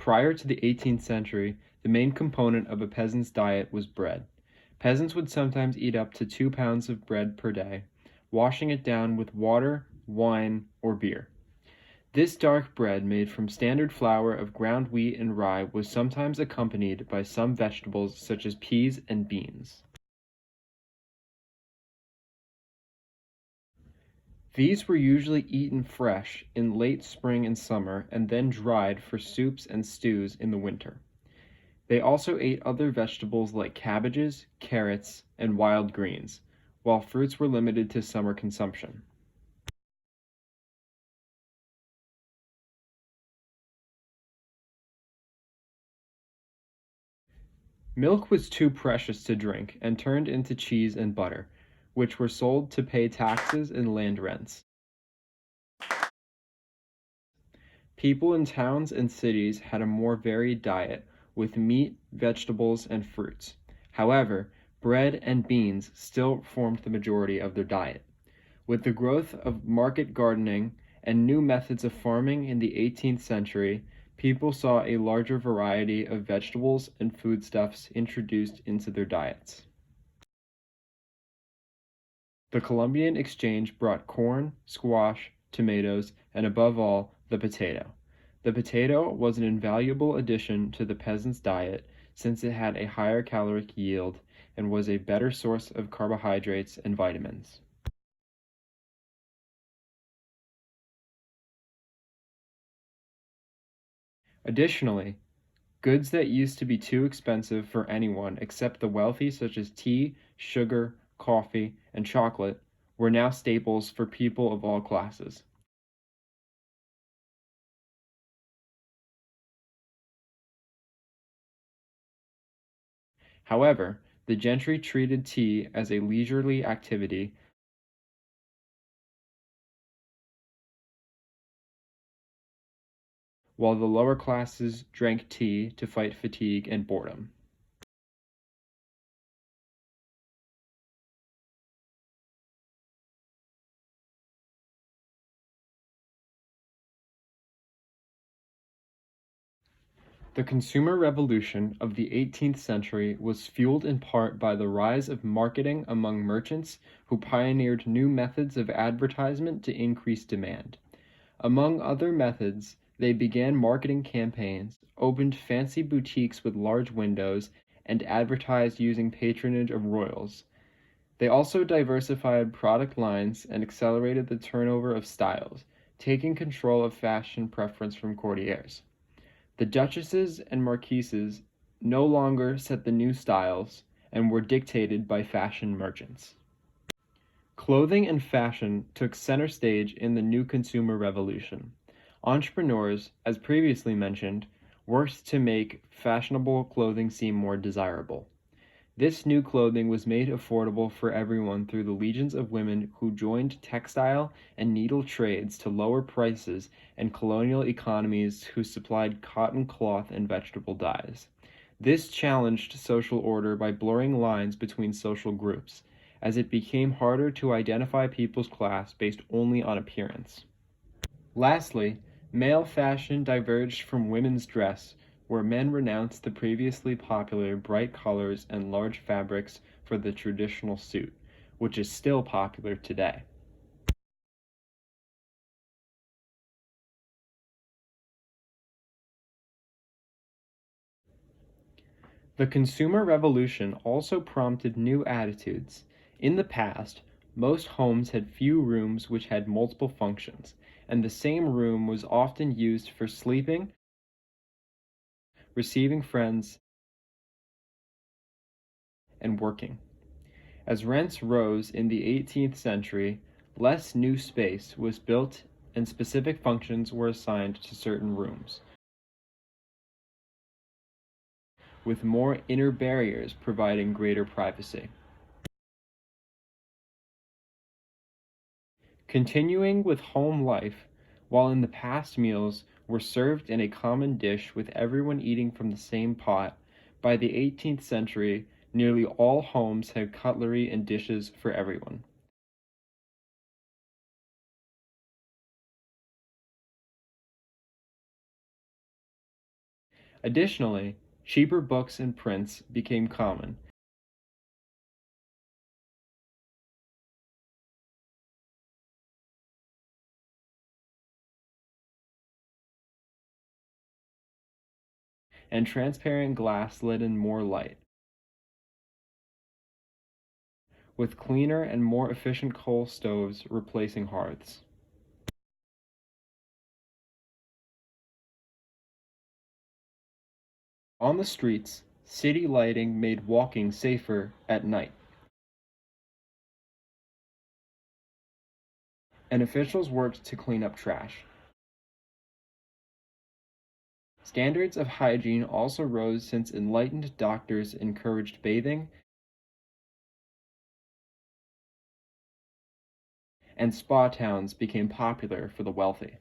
Prior to the 18th century, the main component of a peasant's diet was bread. Peasants would sometimes eat up to 2 pounds of bread per day, washing it down with water, wine, or beer. This dark bread made from standard flour of ground wheat and rye was sometimes accompanied by some vegetables such as peas and beans. These were usually eaten fresh in late spring and summer and then dried for soups and stews in the winter. They also ate other vegetables like cabbages, carrots, and wild greens, while fruits were limited to summer consumption. Milk was too precious to drink and turned into cheese and butter, which were sold to pay taxes and land rents. People in towns and cities had a more varied diet, with meat, vegetables, and fruits. However, bread and beans still formed the majority of their diet. With the growth of market gardening and new methods of farming in the 18th century, people saw a larger variety of vegetables and foodstuffs introduced into their diets. The Columbian Exchange brought corn, squash, tomatoes, and above all, the potato. The potato was an invaluable addition to the peasant's diet since it had a higher caloric yield and was a better source of carbohydrates and vitamins. Additionally, goods that used to be too expensive for anyone except the wealthy, such as tea, sugar, coffee, and chocolate, were now staples for people of all classes. However, the gentry treated tea as a leisurely activity, while the lower classes drank tea to fight fatigue and boredom. The consumer revolution of the 18th century was fueled in part by the rise of marketing among merchants who pioneered new methods of advertisement to increase demand. Among other methods, they began marketing campaigns, opened fancy boutiques with large windows, and advertised using patronage of royals. They also diversified product lines and accelerated the turnover of styles, taking control of fashion preference from courtiers. The duchesses and marquises no longer set the new styles and were dictated by fashion merchants. Clothing and fashion took center stage in the new consumer revolution. Entrepreneurs, as previously mentioned, worked to make fashionable clothing seem more desirable. This new clothing was made affordable for everyone through the legions of women who joined textile and needle trades to lower prices and colonial economies who supplied cotton cloth and vegetable dyes. This challenged social order by blurring lines between social groups, as it became harder to identify people's class based only on appearance. Lastly, male fashion diverged from women's dress, where men renounced the previously popular bright colors and large fabrics for the traditional suit, which is still popular today. The consumer revolution also prompted new attitudes. In the past, most homes had few rooms which had multiple functions, and the same room was often used for sleeping, receiving friends, and working. As rents rose in the 18th century, less new space was built and specific functions were assigned to certain rooms, with more inner barriers providing greater privacy. Continuing with home life, while in the past meals were served in a common dish with everyone eating from the same pot, by the 18th century, nearly all homes had cutlery and dishes for everyone. Additionally, cheaper books and prints became common, and transparent glass let in more light. With cleaner and more efficient coal stoves replacing hearths. On the streets, city lighting made walking safer at night, and officials worked to clean up trash. Standards of hygiene also rose since enlightened doctors encouraged bathing, and spa towns became popular for the wealthy.